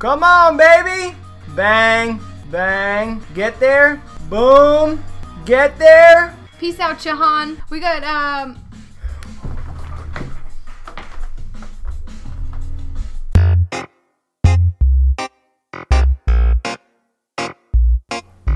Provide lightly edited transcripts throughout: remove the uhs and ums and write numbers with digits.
Come on, baby. Bang, bang. Get there. Boom. Get there. Peace out, Shahan. We got,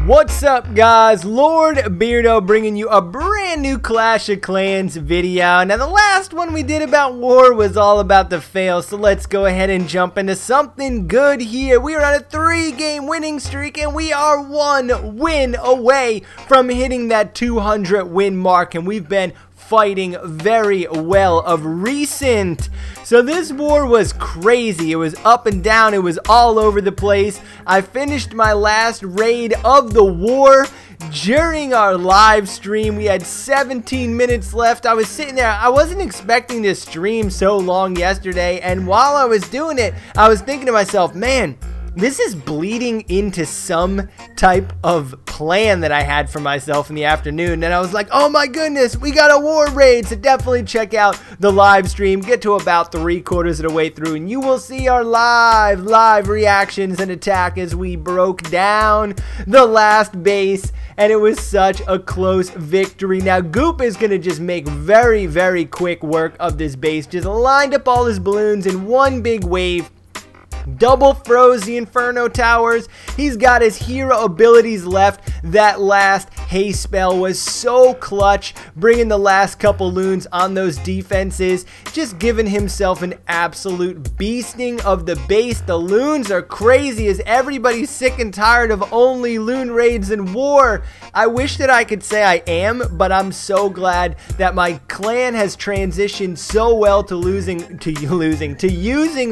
What's up, guys? Lord Beardo bringing you a brand new Clash of Clans video. Now, the last one we did about war was all about the fail, so let's go ahead and jump into something good here. We are on a 3-game winning streak, and we are 1 win away from hitting that 200 win mark, and we've been fighting very well of recent. So this war was crazy. It was up and down. It was all over the place. I finished my last raid of the war during our live stream. We had 17 minutes left. I was sitting there. I wasn't expecting to stream so long yesterday, and while I was doing it, I was thinking to myself, man, this is bleeding into some type of plan that I had for myself in the afternoon. And I was like, oh my goodness, we got a war raid. So definitely check out the live stream. Get to about 3/4 of the way through and you will see our live reactions and attack as we broke down the last base. And it was such a close victory. Now, Goop is going to just make very quick work of this base. Just lined up all his balloons in one big wave. Double froze the Inferno Towers. He's got his hero abilities left. That last haste spell was so clutch, bringing the last couple loons on those defenses, just giving himself an absolute beasting of the base. The loons are crazy as everybody's sick and tired of only loon raids and war. I wish that I could say I am, but I'm so glad that my clan has transitioned so well to using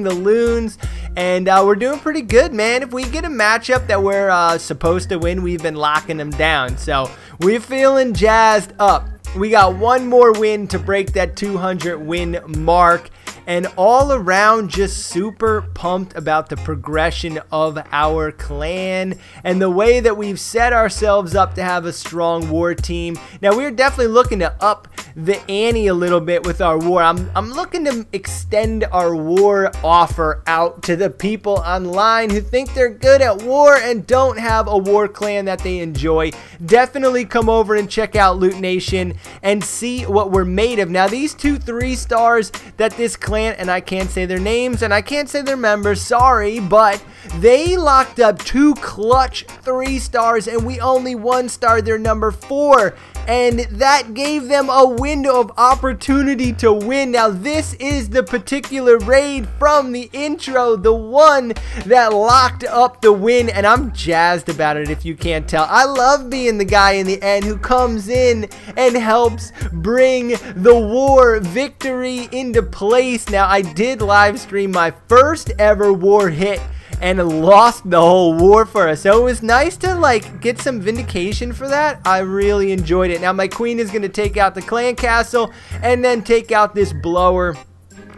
the loons. And we're doing pretty good, man. If we get a matchup that we're supposed to win, we've been locking them down. So we're feeling jazzed up. We got one more win to break that 200 win mark. And all around, just super pumped about the progression of our clan and the way that we've set ourselves up to have a strong war team. Now, we're definitely looking to up the ante a little bit with our war. I'm looking to extend our war offer out to the people online who think they're good at war and don't have a war clan that they enjoy. Definitely come over and check out Loot Nation and see what we're made of. Now, these 2 3-stars that this clan, and I can't say their names and I can't say their members, sorry, but they locked up 2 clutch 3-stars and we only 1-starred their number 4, and that gave them a window of opportunity to win. Now, this is the particular raid from the intro, the one that locked up the win, and I'm jazzed about it if you can't tell. I love being the guy in the end who comes in and helps bring the war victory into place. Now, I did live stream my first ever war hit and lost the whole war for us, so it was nice to like get some vindication for that. I really enjoyed it. Now my queen is going to take out the clan castle and then take out this blower,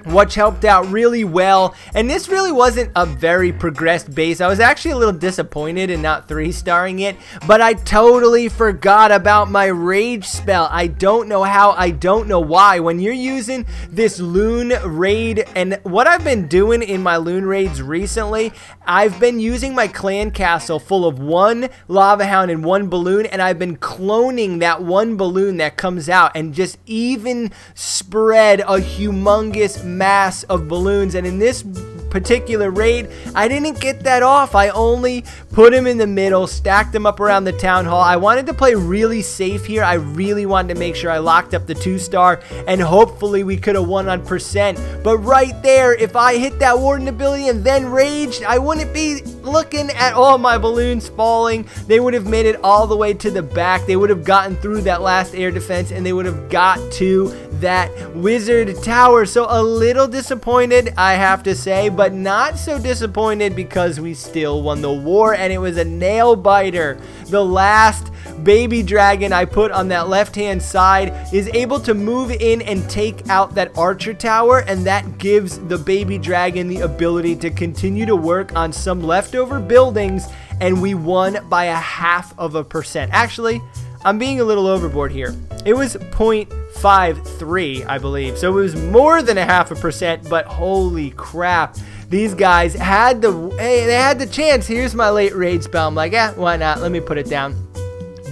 which helped out really well. And this really wasn't a very progressed base. I was actually a little disappointed in not 3-starring it, but I totally forgot about my rage spell. I don't know how, I don't know why. When you're using this loon raid, and what I've been doing in my loon raids recently, I've been using my clan castle full of 1 lava hound and 1 balloon, and I've been cloning that 1 balloon that comes out and just even spread a humongous mass of balloons. And in this particular raid, I didn't get that off. I only put them in the middle, stacked them up around the town hall. I wanted to play really safe here. I really wanted to make sure I locked up the 2-star, and hopefully we could have won on percent. But right there, if I hit that warden ability and then raged, I wouldn't be looking at all my balloons falling. They would have made it all the way to the back. They would have gotten through that last air defense and they would have got to that wizard tower. So a little disappointed, I have to say, but not so disappointed because we still won the war, and it was a nail biter. The last baby dragon I put on that left hand side is able to move in and take out that archer tower, and that gives the baby dragon the ability to continue to work on some leftover buildings, and we won by 0.5%. Actually, I'm being a little overboard here. It was 0.53, I believe. So it was more than 0.5%, but holy crap. these guys had the chance. Here's my late raid spell. I'm like, why not? Let me put it down.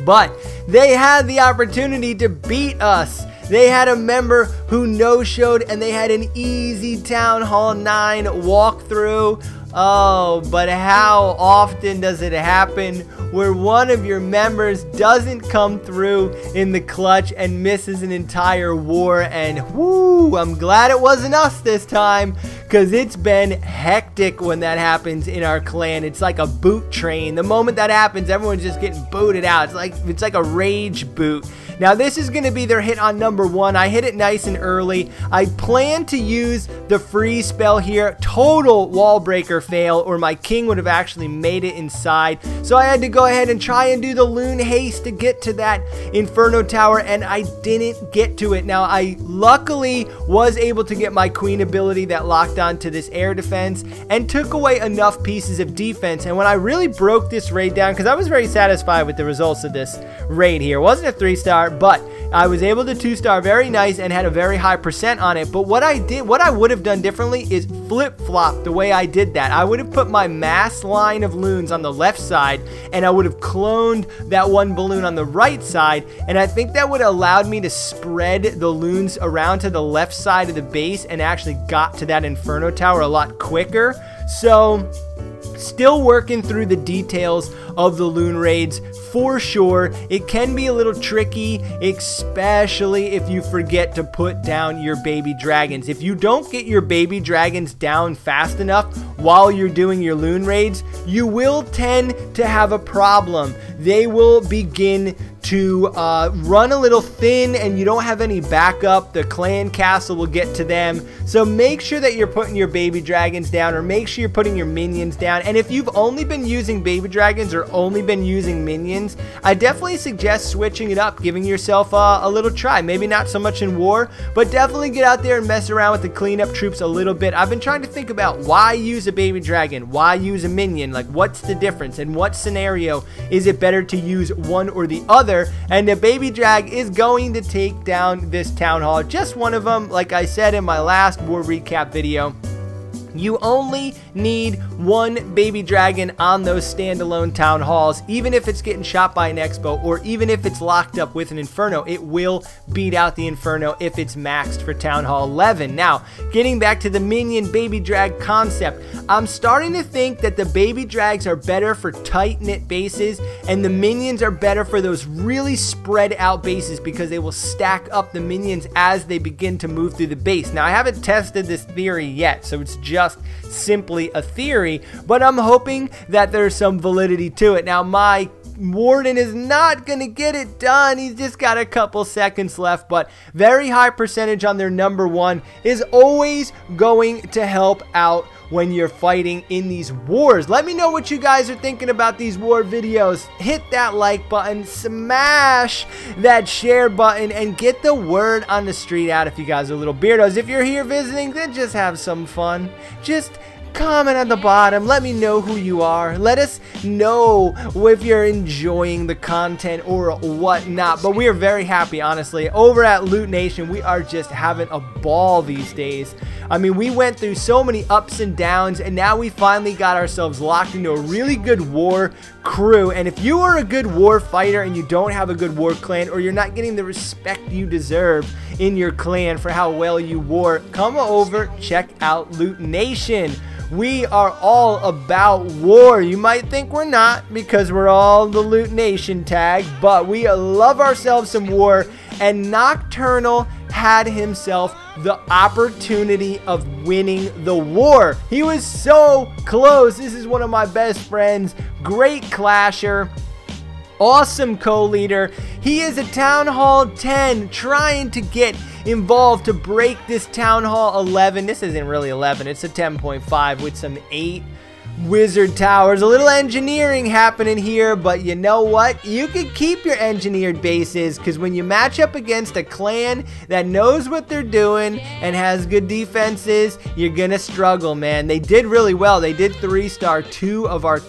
But they had the opportunity to beat us. They had a member who no-showed, and they had an easy Town Hall 9 walkthrough. Oh, but how often does it happen where one of your members doesn't come through in the clutch and misses an entire war? And whoo, I'm glad it wasn't us this time, because it's been hectic when that happens in our clan. It's like a boot train. The moment that happens, everyone's just getting booted out. It's like a rage boot. Now this is going to be their hit on number 1. I hit it nice and early. I plan to use the freeze spell here. Total wall breaker fail, or my king would have actually made it inside. So I had to go ahead and try and do the loon haste to get to that Inferno Tower, and I didn't get to it. Now I luckily was able to get my queen ability that locked onto this air defense and took away enough pieces of defense. And when I really broke this raid down, because I was very satisfied with the results of this raid here. It wasn't a 3-star, but I was able to 2-star very nice and had a very high percent on it. But what I would have done differently is flip-flop the way I did that. I would have put my mass line of loons on the left side, and I would have cloned that one balloon on the right side, and I think that would have allowed me to spread the loons around to the left side of the base and actually got to that Inferno Tower a lot quicker. So still working through the details of the loon raids for sure. It can be a little tricky, especially if you forget to put down your baby dragons. If you don't get your baby dragons down fast enough while you're doing your loon raids, you will tend to have a problem. They will begin to run a little thin, and you don't have any backup. The clan castle will get to them. So make sure that you're putting your baby dragons down, or make sure you're putting your minions down. And if you've only been using baby dragons or only been using minions, I definitely suggest switching it up, giving yourself a little try. Maybe not so much in war, but definitely get out there and mess around with the cleanup troops a little bit. I've been trying to think about why use a baby dragon, why use a minion, like what's the difference, and what scenario is it better to use one or the other. And the baby drag is going to take down this town hall, just one of them. Like I said in my last war recap video, you only need one baby dragon on those standalone town halls. Even if it's getting shot by an expo, or even if it's locked up with an inferno, it will beat out the inferno if it's maxed for town hall 11. Now, getting back to the minion baby drag concept, I'm starting to think that the baby drags are better for tight-knit bases, and the minions are better for those really spread out bases, because they will stack up the minions as they begin to move through the base. Now, I haven't tested this theory yet, so it's just simply a theory, but I'm hoping that there's some validity to it. Now, my warden is not gonna get it done. He's just got a couple seconds left, but very high percentage on their number 1 is always going to help out when you're fighting in these wars. Let me know what you guys are thinking about these war videos. Hit that like button, smash that share button, and get the word on the street out if you guys are little beardos. If you're here visiting, then just have some fun. Just comment on the bottom. Let me know who you are. Let us know if you're enjoying the content or whatnot. But we are very happy, honestly. Over at Loot Nation, we are just having a ball these days. I mean, we went through so many ups and downs, and now we finally got ourselves locked into a really good war crew. And if you are a good war fighter and you don't have a good war clan, or you're not getting the respect you deserve in your clan for how well you war, come over, check out Loot Nation. We are all about war. You might think we're not, because we're all the Loot Nation tag, but we love ourselves some war, and Nocturnal had himself the opportunity of winning the war. He was so close. This is one of my best friends, great clasher, awesome co-leader. He is a Town Hall 10 trying to get involved to break this Town Hall 11. This isn't really 11, it's a 10.5 with some 8 wizard towers. A little engineering happening here, but you know what? You can keep your engineered bases, because when you match up against a clan that knows what they're doing and has good defenses, you're gonna struggle, man. They did really well. They did 3-star 2 of our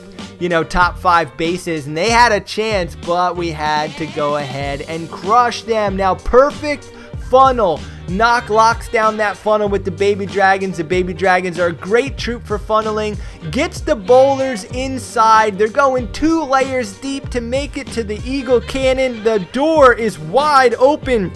top 5 bases, and they had a chance, but we had to go ahead and crush them. Now, perfect funnel Nock locks down that funnel with the baby dragons. The baby dragons are a great troop for funneling. Gets the bowlers inside. They're going 2 layers deep to make it to the eagle cannon. The door is wide open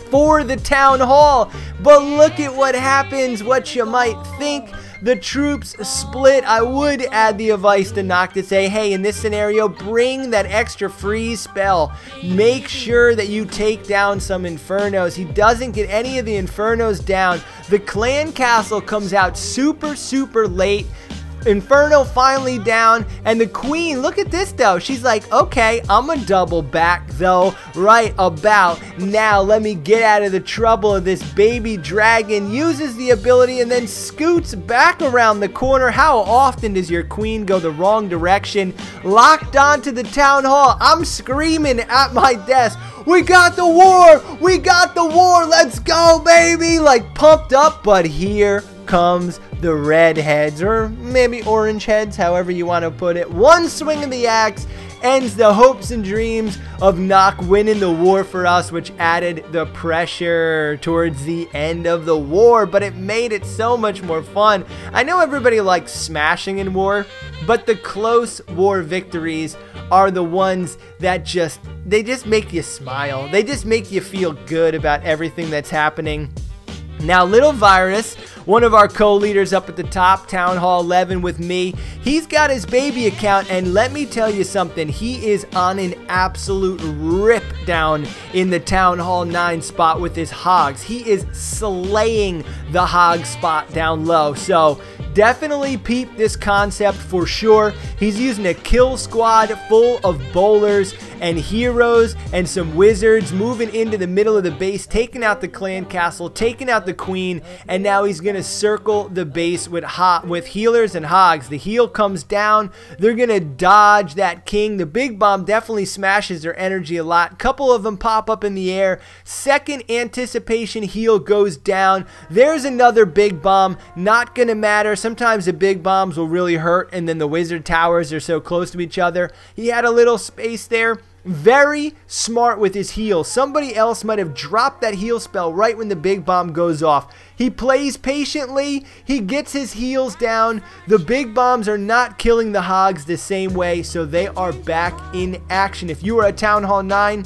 for the town hall, but look at what happens. What you might think, the troops split. I would add the advice to Nock to say, hey, in this scenario, bring that extra freeze spell. Make sure that you take down some infernos. He doesn't get any of the infernos down. The clan castle comes out super late. Inferno finally down, and the queen, look at this though, she's like, okay, I'm gonna double back though, right about now. Let me get out of the trouble of this baby dragon. Uses the ability and then scoots back around the corner. How often does your queen go the wrong direction? Locked onto the town hall. I'm screaming at my desk, we got the war, we got the war, let's go baby, like pumped up. But here comes the red heads, or maybe orange heads, however you want to put it. One swing of the axe ends the hopes and dreams of Nock winning the war for us, which added the pressure towards the end of the war, but it made it so much more fun. I know everybody likes smashing in war, but the close war victories are the ones that just make you smile. They just make you feel good about everything that's happening. Now, Little Virus, one of our co-leaders up at the top, Town Hall 11 with me, he's got his baby account, and let me tell you something, he is on an absolute rip down in the Town Hall 9 spot with his hogs. He is slaying the hog spot down low, so definitely peep this concept for sure. He's using a kill squad full of bowlers and heroes and some wizards, moving into the middle of the base, taking out the clan castle, taking out the queen, and now he's going to circle the base with healers and hogs. The heal comes down. They're going to dodge that king. The big bomb definitely smashes their energy a lot. Couple of them pop up in the air. Second anticipation heal goes down. There's another big bomb. Not going to matter. Sometimes the big bombs will really hurt, and then the wizard towers are so close to each other. He had a little space there. Very smart with his heal. Somebody else might have dropped that heal spell right when the big bomb goes off. He plays patiently. He gets his heals down. The big bombs are not killing the hogs the same way, so they are back in action. If you are a Town Hall 9,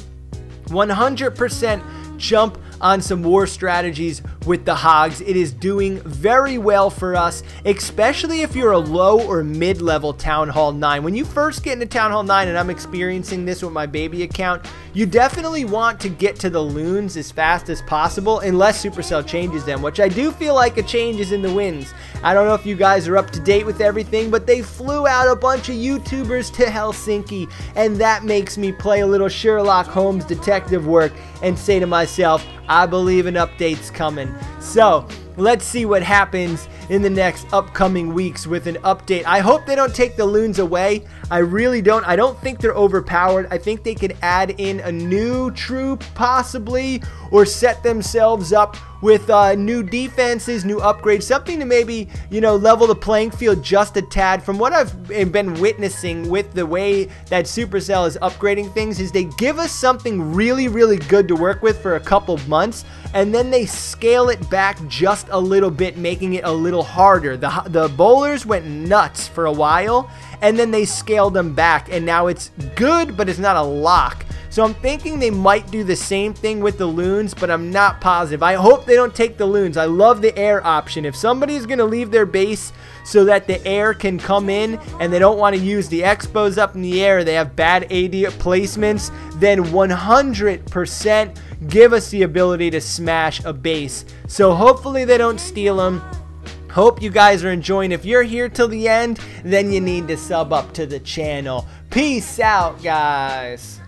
100% jump on some war strategies with the hogs. It is doing very well for us, especially if you're a low or mid-level Town Hall 9. When you first get into Town Hall 9, and I'm experiencing this with my baby account, you definitely want to get to the loons as fast as possible, unless Supercell changes them, which I do feel like a change is in the winds. I don't know if you guys are up to date with everything, but they flew out a bunch of YouTubers to Helsinki, and that makes me play a little Sherlock Holmes detective work and say to myself, I believe an update's coming. So let's see what happens in the next upcoming weeks with an update. I hope they don't take the loons away. I really don't. I don't think they're overpowered. I think they could add in a new troop possibly, or set themselves up with new defenses, new upgrades, something to maybe, you know, level the playing field just a tad. From what I've been witnessing with the way that Supercell is upgrading things, is they give us something really good to work with for a couple months, and then they scale it back just a little bit, making it a little harder. The bowlers went nuts for a while, and then they scaled them back, and now it's good, but it's not a lock. So I'm thinking they might do the same thing with the loons, but I'm not positive. I hope they don't take the loons. I love the air option. If somebody's going to leave their base so that the air can come in, and they don't want to use the expos up in the air, they have bad AD placements, then 100% give us the ability to smash a base. So hopefully they don't steal them. Hope you guys are enjoying. If you're here till the end, then you need to sub up to the channel. Peace out, guys.